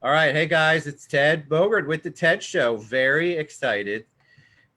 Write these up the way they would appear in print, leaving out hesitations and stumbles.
All right. Hey guys, it's Ted Bogert with the Ted Show. Very excited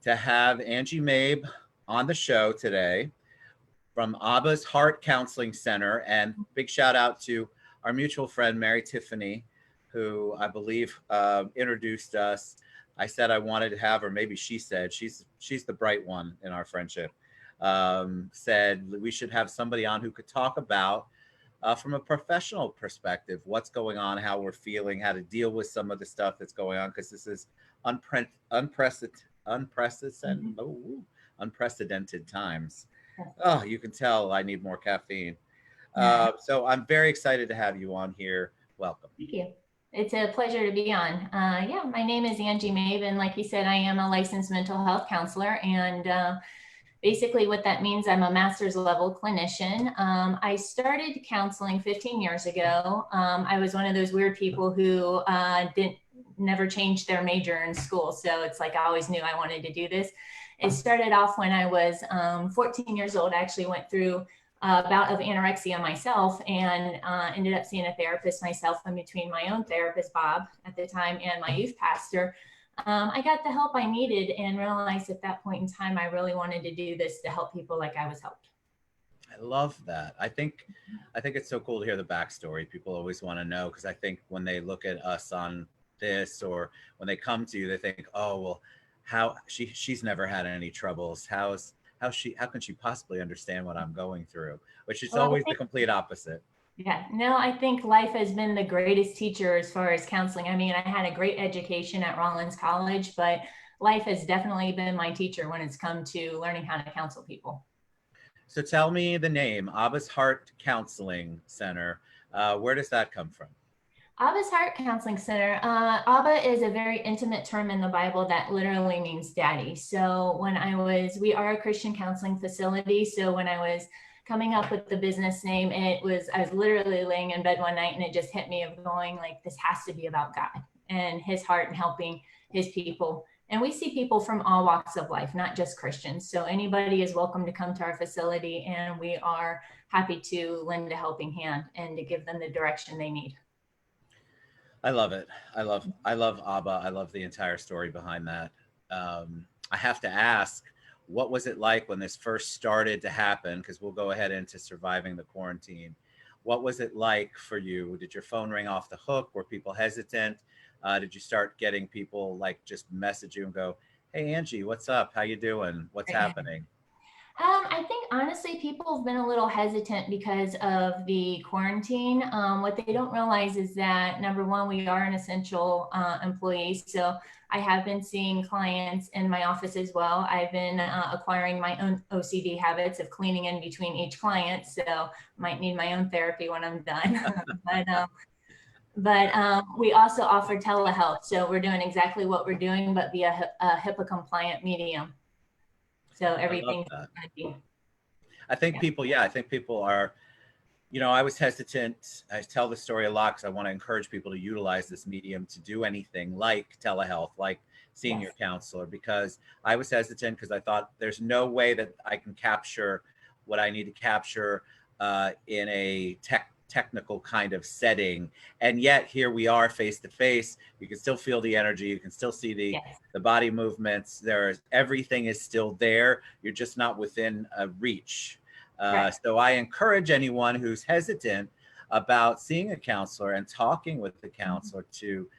to have Angie Mabe on the show today from Abba's Heart Counseling Center. And big shout out to our mutual friend, Mary Tiffany, who I believe introduced us. I said I wanted to have, or maybe she said, she's the bright one in our friendship. Said we should have somebody on who could talk about from a professional perspective, what's going on, how we're feeling, how to deal with some of the stuff that's going on, because this is unprecedented, unprecedented times. Oh, you can tell I need more caffeine. So I'm very excited to have you on here. Welcome. Thank you. It's a pleasure to be on. Yeah, my name is Angie Mabe, and like you said, I am a licensed mental health counselor. And basically, what that means, I'm a master's level clinician. I started counseling 15 years ago. I was one of those weird people who didn't never changed their major in school, so it's like I always knew I wanted to do this. It started off when I was 14 years old. I actually went through bout of anorexia myself and ended up seeing a therapist myself in between my own therapist, Bob, at the time, and my youth pastor. I got the help I needed and realized at that point in time, I really wanted to do this to help people like I was helped. I love that. I think it's so cool to hear the backstory. People always want to know because I think when they look at us on this or when they come to you, they think, oh well, how she's never had any troubles. How can she possibly understand what I'm going through? Which is Well, I always the think, complete opposite. yeah, no, I think life has been the greatest teacher as far as counseling. I mean, I had a great education at Rollins College, but life has definitely been my teacher when it's come to learning how to counsel people. So tell me the name, Abba's Heart Counseling Center. Where does that come from? Abba's Heart Counseling Center. Abba is a very intimate term in the Bible that literally means daddy. So we are a Christian counseling facility. So when I was coming up with the business name, I was literally laying in bed one night and it just hit me of going like, this has to be about God and his heart and helping his people. And we see people from all walks of life, not just Christians. So anybody is welcome to come to our facility and we are happy to lend a helping hand and to give them the direction they need. I love it. I love Abba. I love the entire story behind that. I have to ask, what was it like when this first started to happen? Because we'll go ahead into surviving the quarantine. What was it like for you? Did your phone ring off the hook? Were people hesitant? Did you start getting people like just message you and go, "Hey Angie, what's up? How you doing? What's happening?" I think honestly, people have been a little hesitant because of the quarantine. What they don't realize is that number one, we are an essential employee. So I have been seeing clients in my office as well. I've been acquiring my own OCD habits of cleaning in between each client. So might need my own therapy when I'm done. but we also offer telehealth. So we're doing exactly what we're doing, but via a HIPAA compliant medium. So I love everything's that. going to be, I think yeah. people, yeah, I think people are, I was hesitant. I tell the story a lot because I want to encourage people to utilize this medium to do anything like telehealth, like seeing Yes. your counselor, because I was hesitant because I thought there's no way that I can capture what I need to capture in a technical kind of setting. And yet here we are face to face. You can still feel the energy. You can still see Yes. the body movements. Everything is still there. You're just not within a reach. Correct. So I encourage anyone who's hesitant about seeing a counselor and talking with the Mhm. counselor to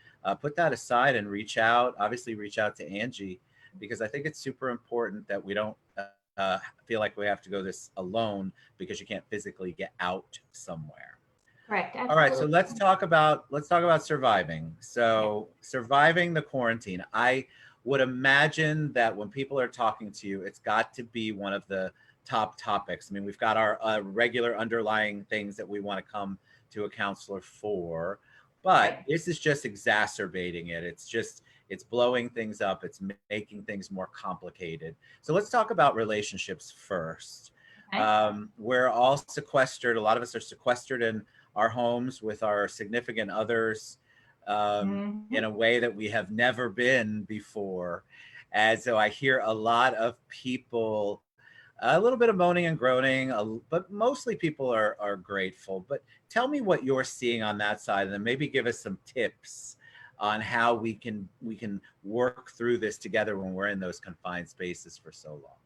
put that aside and reach out. Obviously, reach out to Angie because I think it's super important that we don't feel like we have to go this alone because you can't physically get out somewhere. Correct. All right, so Absolutely. let's talk about surviving. Yeah. So surviving the quarantine. I would imagine that when people are talking to you, it's got to be one of the top topics. I mean, we've got our regular underlying things that we want to come to a counselor for, but Right. this is just exacerbating it. It's blowing things up. It's making things more complicated. So let's talk about relationships first. Okay. We're all sequestered. A lot of us are sequestered in our homes with our significant others in Hmm. a way that we have never been before. And so I hear a lot of people, a little bit of moaning and groaning, but mostly people are grateful. But tell me what you're seeing on that side, and then maybe give us some tips on how we can work through this together when we're in those confined spaces for so long.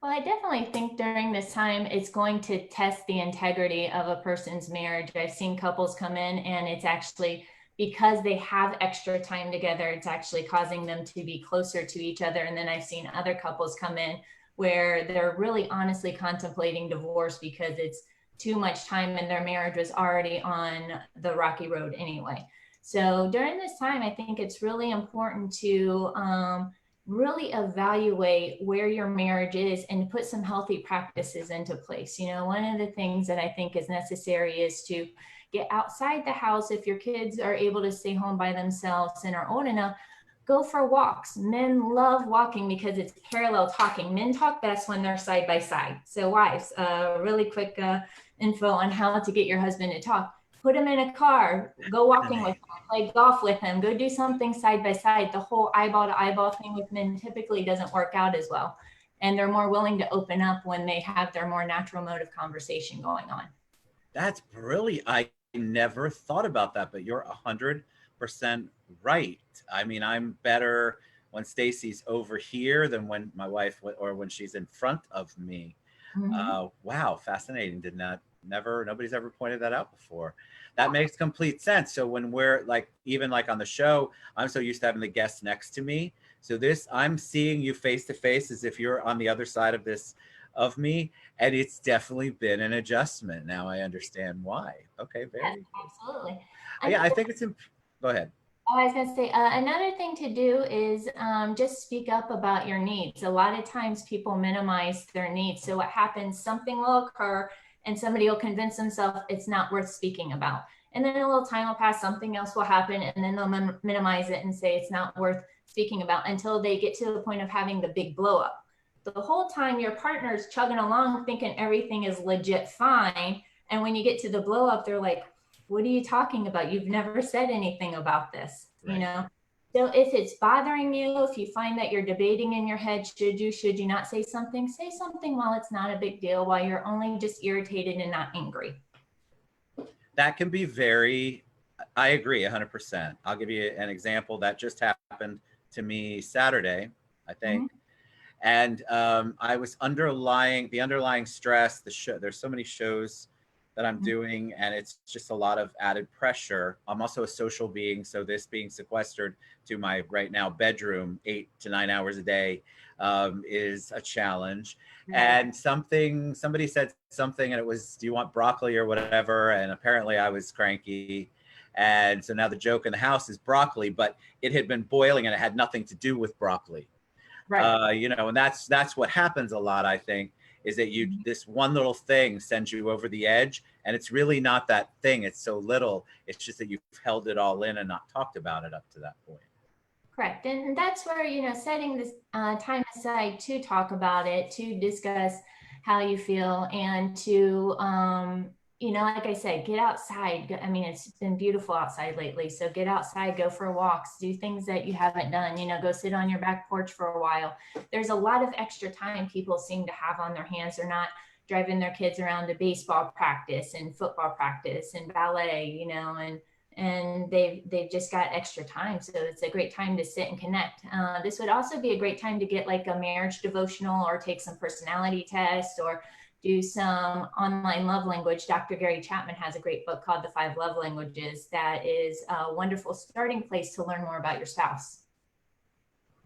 Well, I definitely think during this time, it's going to test the integrity of a person's marriage. I've seen couples come in and it's actually because they have extra time together, it's actually causing them to be closer to each other. And then I've seen other couples come in where they're really honestly contemplating divorce because it's too much time and their marriage was already on the rocky road anyway. So during this time, I think it's really important to really evaluate where your marriage is and put some healthy practices into place. You know, one of the things that I think is necessary is to get outside the house. If your kids are able to stay home by themselves and are old enough, go for walks. Men love walking because it's parallel talking. Men talk best when they're side by side. So wives, really quick info on how to get your husband to talk. Put him in a car, go walking with him, play golf with him, go do something side by side. The whole eyeball to eyeball thing with men typically doesn't work out as well. And they're more willing to open up when they have their more natural mode of conversation going on. That's brilliant. I never thought about that, but you're 100% right. I mean, I'm better when Stacy's over here than when my wife or when she's in front of me. Mm-hmm. Wow, fascinating. Did not never nobody's ever pointed that out before. That makes complete sense. So when we're like even like on the show, I'm so used to having the guests next to me. So this I'm seeing you face to face as if you're on the other side of this of me, and it's definitely been an adjustment. Now I understand why. Okay, Yes, very good. absolutely. Yeah, I Another think it's go ahead. Oh, I was going to say, another thing to do is just speak up about your needs. A lot of times people minimize their needs. So what happens, something will occur and somebody will convince themselves it's not worth speaking about. And then a little time will pass, something else will happen, and then they'll minimize it and say it's not worth speaking about until they get to the point of having the big blow up. The whole time your partner's chugging along thinking everything is legit fine. And when you get to the blow up, they're like, what are you talking about? You've never said anything about this, you Right. know? So if it's bothering you, if you find that you're debating in your head, should you not say something while it's not a big deal, while you're only just irritated and not angry. That can be very, I agree 100%. I'll give you an example that just happened to me Saturday, I think. Mhm. And I was the underlying stress, the show, there's so many shows that I'm doing, and it's just a lot of added pressure. I'm also a social being, so this being sequestered to my right now bedroom 8 to 9 hours a day is a challenge. Right. And somebody said something, and it was, "Do you want broccoli or whatever?" And apparently, I was cranky. And so now the joke in the house is broccoli, but it had been boiling and it had nothing to do with broccoli. Right. And that's what happens a lot, I think, is that you this one little thing sends you over the edge, and it's really not that thing. It's so little. It's just that you've held it all in and not talked about it up to that point. Correct. And that's where, setting this time aside to talk about it, to discuss how you feel, and to, like I said, get outside. I mean, it's been beautiful outside lately. So get outside, go for walks, do things that you haven't done, go sit on your back porch for a while. There's a lot of extra time people seem to have on their hands. They're not driving their kids around to baseball practice and football practice and ballet, and they've just got extra time, so it's a great time to sit and connect. This would also be a great time to get like a marriage devotional or take some personality tests or do some online love language. Dr. Gary Chapman has a great book called The 5 Love Languages that is a wonderful starting place to learn more about your spouse.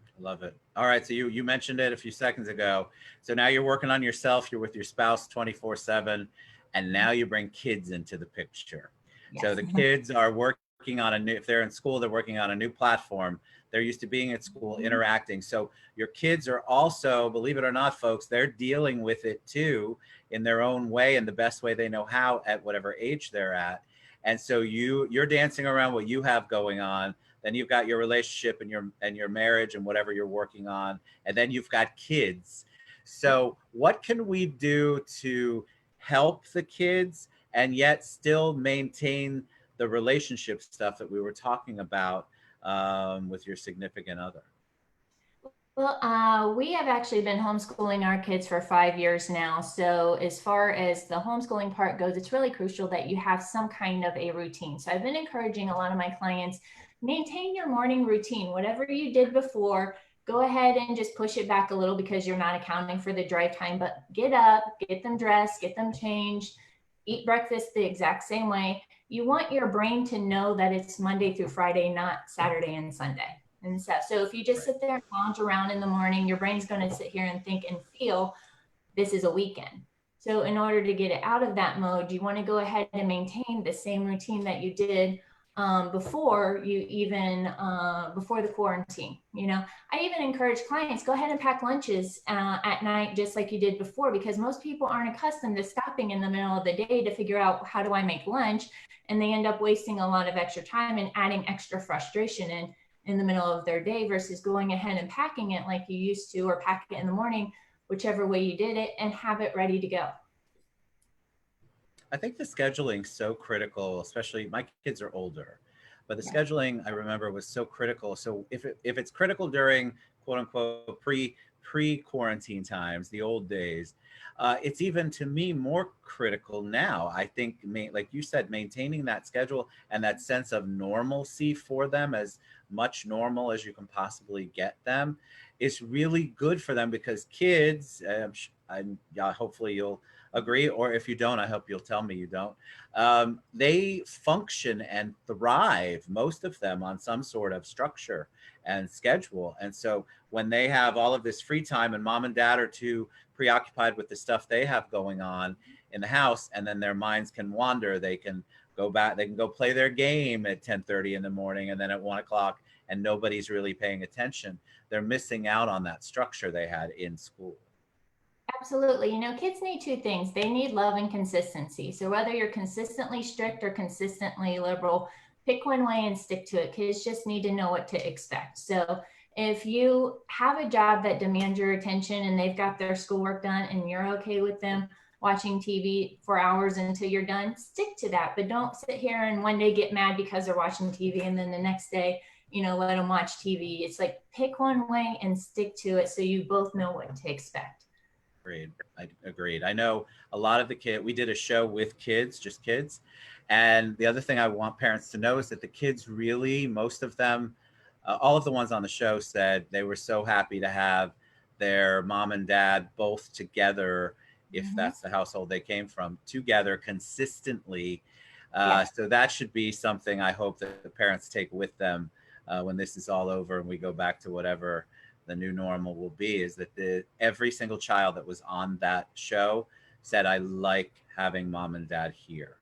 I love it. All right, so you mentioned it a few seconds ago. So now you're working on yourself, you're with your spouse 24/7, and now you bring kids into the picture. So Yes. the kids are working on if they're in school, they're working on a new platform. They're used to being at school, interacting. So your kids are also, believe it or not, folks, they're dealing with it too in their own way, in the best way they know how at whatever age they're at. And so you're dancing around what you have going on. Then you've got your relationship and your marriage and whatever you're working on, and then you've got kids. So what can we do to help the kids and yet still maintain the relationship stuff that we were talking about with your significant other? Well, we have actually been homeschooling our kids for 5 years now. So, as far as the homeschooling part goes, it's really crucial that you have some kind of a routine. So, I've been encouraging a lot of my clients maintain your morning routine. Whatever you did before, go ahead and just push it back a little because you're not accounting for the drive time, but get up, get them dressed, get them changed, eat breakfast the exact same way. You want your brain to know that it's Monday through Friday, not Saturday and Sunday and stuff. So if you just Right. sit there and lounge around in the morning, your brain's going to sit here and think and feel this is a weekend. So in order to get it out of that mode, you want to go ahead and maintain the same routine that you did before you even before the quarantine. I even encourage clients, go ahead and pack lunches at night just like you did before, because most people aren't accustomed to stopping in the middle of the day to figure out how do I make lunch, and they end up wasting a lot of extra time and adding extra frustration in the middle of their day versus going ahead and packing it like you used to, or pack it in the morning, whichever way you did it, and have it ready to go. I think the scheduling's so critical, especially my kids are older, but the Yeah. scheduling I remember was so critical. So if it's critical during quote unquote pre quarantine times, the old days, it's even to me more critical now. I think, like you said, maintaining that schedule and that sense of normalcy for them, as much normal as you can possibly get them, is really good for them because kids, yeah, hopefully you'll agree, or if you don't, I hope you'll tell me you don't. They function and thrive, most of them, on some sort of structure and schedule. And so when they have all of this free time and mom and dad are too preoccupied with the stuff they have going on in the house, and then their minds can wander, they can go back, they can go play their game at 10:30 in the morning, and then at 1 o'clock, and nobody's really paying attention. They're missing out on that structure they had in school. Absolutely. Kids need two things. They need love and consistency. So whether you're consistently strict or consistently liberal, pick one way and stick to it. Kids just need to know what to expect. So if you have a job that demands your attention and they've got their schoolwork done and you're okay with them watching TV for hours until you're done, stick to that. But don't sit here and one day get mad because they're watching TV and then the next day, let them watch TV. It's like pick one way and stick to it so you both know what to expect. Agreed. I agreed. I know a lot of the kid. We did a show with kids, just kids, and the other thing I want parents to know is that the kids really, most of them, all of the ones on the show said they were so happy to have their mom and dad both together, if Mhm. that's the household they came from, together consistently. Yeah. So that should be something I hope that the parents take with them when this is all over and we go back to whatever the new normal will be, is that every single child that was on that show said, I like having mom and dad here.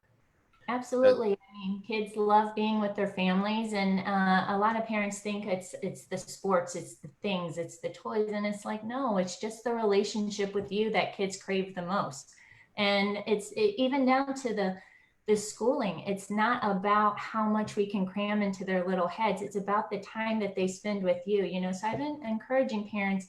So, Absolutely. I mean, kids love being with their families, and a lot of parents think it's the sports, it's the things, it's the toys, and it's like no, it's just the relationship with you that kids crave the most. And even down to the schooling. It's not about how much we can cram into their little heads. It's about the time that they spend with you. So I've been encouraging parents,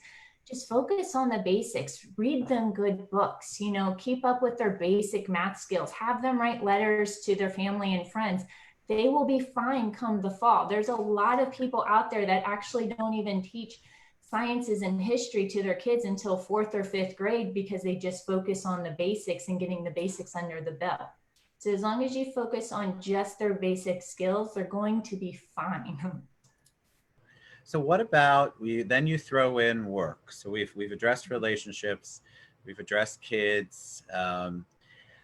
just focus on the basics, read them good books, keep up with their basic math skills, have them write letters to their family and friends. They will be fine come the fall. There's a lot of people out there that actually don't even teach sciences and history to their kids until fourth or fifth grade because they just focus on the basics and getting the basics under the belt. So as long as you focus on just their basic skills, they're going to be fine. so what about we? Then you throw in work. So we've addressed relationships, we've addressed kids.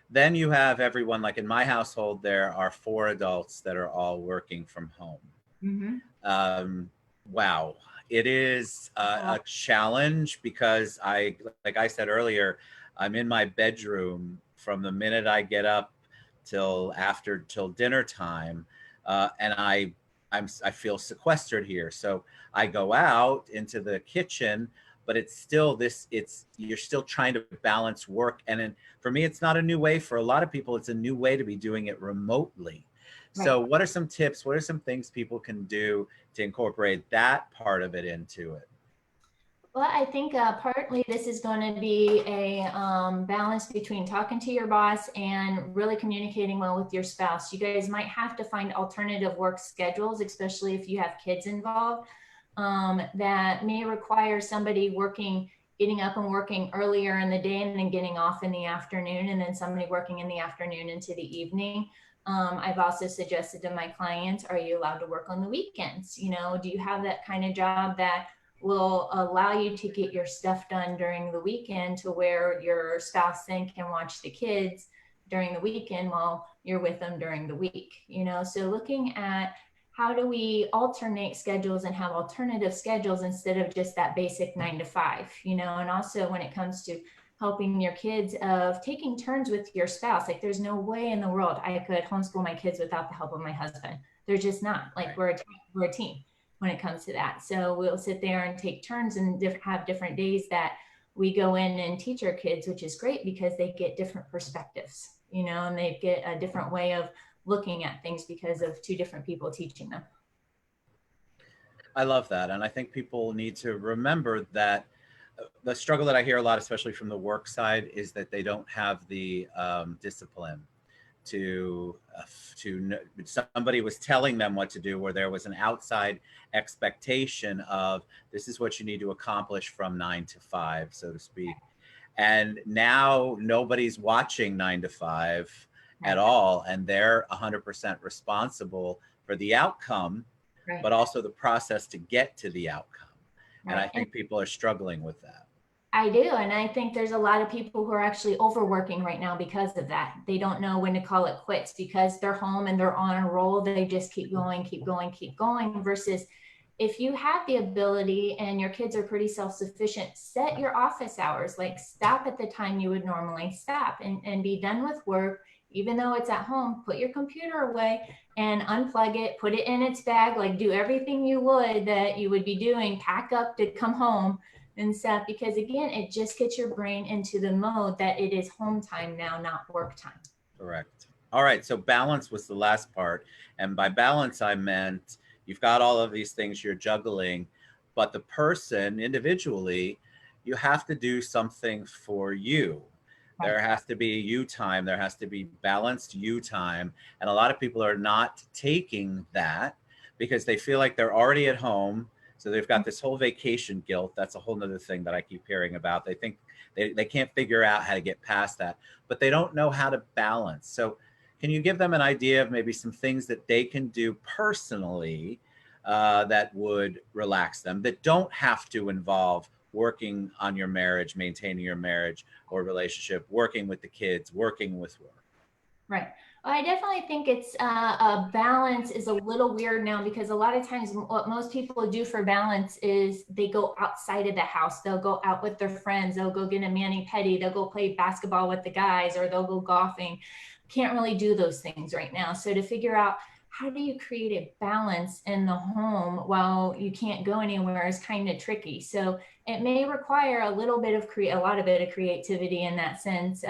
Then you have everyone. Like in my household, there are four adults that are all working from home. Mm-hmm. um, wow, it is a challenge because like I said earlier, I'm in my bedroom from the minute I get up till dinner time, and I feel sequestered here. So I go out into the kitchen, but it's still this. It's you're still trying to balance work, and for me, it's not a new way. For a lot of people, it's a new way to be doing it remotely. Right. So, what are some tips? What are some things people can do to incorporate that part of it into it? Well, I think partly this is going to be a balance between talking to your boss and really communicating well with your spouse. You guys might have to find alternative work schedules, especially if you have kids involved, that may require somebody getting up and working earlier in the day and then getting off in the afternoon, and then somebody working in the afternoon into the evening. I've also suggested to my clients, are you allowed to work on the weekends? You know, do you have that kind of job that will allow you to get your stuff done during the weekend to where your spouse then can watch the kids during the weekend while you're with them during the week? You know, so looking at how do we alternate schedules and have alternative schedules instead of just that basic 9 to 5, you know? And also when it comes to helping your kids, of taking turns with your spouse. Like there's no way in the world I could homeschool my kids without the help of my husband. They're just not. Like Right. we're a team when it comes to that. So we'll sit there and take turns and have different days that we go in and teach our kids, which is great because they get different perspectives, you know, and they get a different way of looking at things because of two different people teaching them. I love that. And I think people need to remember that the struggle that I hear a lot, especially from the work side, is that they don't have the discipline to somebody was telling them what to do, where there was an outside expectation of this is what you need to accomplish from 9 to 5, so to speak. And now nobody's watching 9 to 5 at Right. all, and they're 100% responsible for the outcome, Right. but also the process to get to the outcome. And I Right. And think people are struggling with that. I do. And I think there's a lot of people who are actually overworking right now because of that. They don't know when to call it quits because they're home and they're on a roll. They just keep going, keep going, keep going. Versus if you have the ability and your kids are pretty self sufficient, set your office hours, like stop at the time you would normally stop and be done with work. Even though it's at home, put your computer away and unplug it, put it in its bag, like do everything you would that you would be doing, pack up to come home and stuff, because again, it just gets your brain into the mode that it is home time now, not work time. Correct. All right. So balance was the last part. And by balance, I meant you've got all of these things you're juggling, but the person individually, you have to do something for you. Right. There has to be you time. There has to be balanced you time. And a lot of people are not taking that because they feel like they're already at home. So they've got this whole vacation guilt. That's a whole nother thing that I keep hearing about. They think they can't figure out how to get past that, but they don't know how to balance. So can you give them an idea of maybe some things that they can do personally that would relax them, that don't have to involve working on your marriage, maintaining your marriage or relationship, working with the kids, working with work? Right. Well, I definitely think it's a balance is a little weird now because a lot of times what most people do for balance is they go outside of the house. They'll go out with their friends. They'll go get a mani-pedi. They'll go play basketball with the guys or they'll go golfing. Can't really do those things right now. So to figure out how do you create a balance in the home while you can't go anywhere is kind of tricky. So it may require a little bit of a lot of bit of creativity in that sense.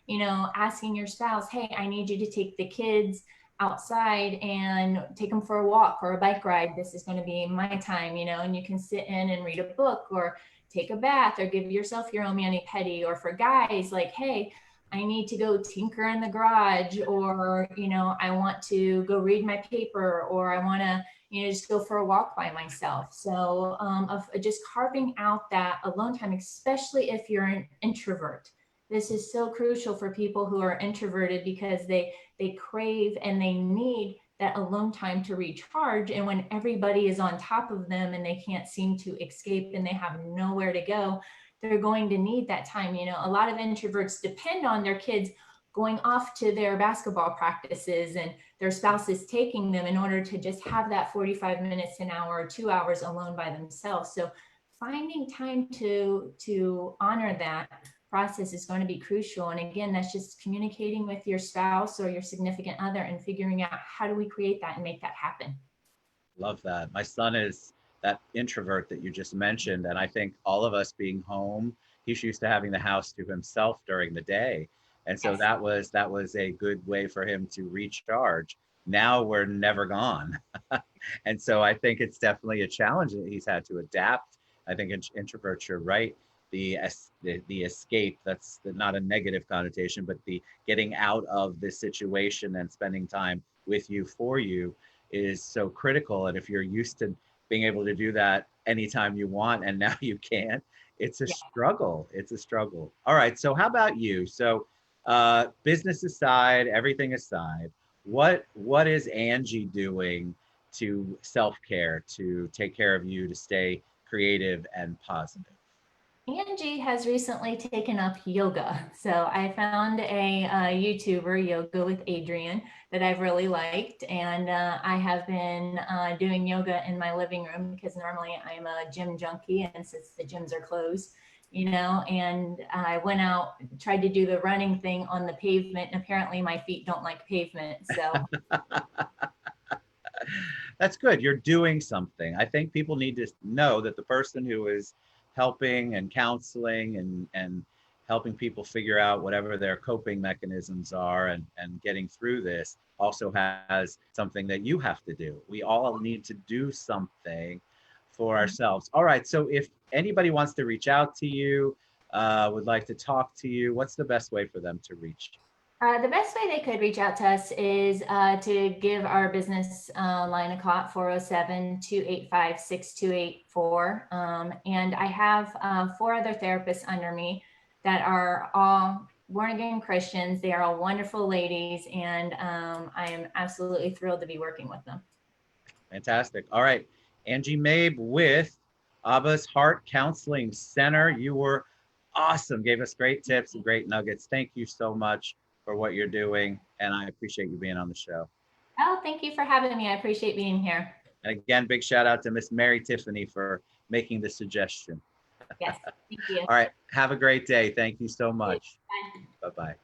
You know, asking your spouse, hey, I need you to take the kids outside and take them for a walk or a bike ride. This is going to be my time, you know, and you can sit in and read a book or take a bath or give yourself your own mani-pedi. Or for guys, like, hey, I need to go tinker in the garage, or, you know, I want to go read my paper, or I want to, you know, just go for a walk by myself. So of just carving out that alone time, especially if you're an introvert. This is so crucial for people who are introverted because they crave and they need that alone time to recharge. And when everybody is on top of them and they can't seem to escape and they have nowhere to go, they're going to need that time. You know, a lot of introverts depend on their kids going off to their basketball practices and their spouses taking them in order to just have that 45 minutes, an hour, or 2 hours alone by themselves. So finding time to honor that process is going to be crucial. And again, that's just communicating with your spouse or your significant other and figuring out how do we create that and make that happen. Love that. My son is that introvert that you just mentioned. And I think all of us being home, he's used to having the house to himself during the day. And so Yes. that was a good way for him to recharge. Now we're never gone. And so I think it's definitely a challenge that he's had to adapt. I think introverts, you're right. The escape, that's not a negative connotation, but the getting out of this situation and spending time with you for you is so critical. And if you're used to being able to do that anytime you want and now you can't, it's a Yeah. struggle. It's a struggle. All right. So how about you? So business aside, everything aside, what is Angie doing to self-care, to take care of you, to stay creative and positive? Angie has recently taken up yoga. So I found a YouTuber, Yoga with Adrian, that I've really liked. And I have been doing yoga in my living room because normally I'm a gym junkie. And since the gyms are closed, and I went out, tried to do the running thing on the pavement. And apparently my feet don't like pavement. So That's good. You're doing something. I think people need to know that the person who is helping and counseling and helping people figure out whatever their coping mechanisms are and getting through this also has something that you have to do. We all need to do something for ourselves. All right. So if anybody wants to reach out to you, would like to talk to you, what's the best way for them to reach? the best way they could reach out to us is to give our business line a call at 407-285-6284. And I have four other therapists under me that are all born again Christians. They are all wonderful ladies, and I am absolutely thrilled to be working with them. Fantastic. All right. Angie Mabe with Abba's Heart Counseling Center. You were awesome. Gave us great tips and great nuggets. Thank you so much for what you're doing. And I appreciate you being on the show. Oh, thank you for having me. I appreciate being here. And again, big shout out to Miss Mary Tiffany for making the suggestion. Yes, thank you. All right. Have a great day. Thank you so much. Bye. Bye bye.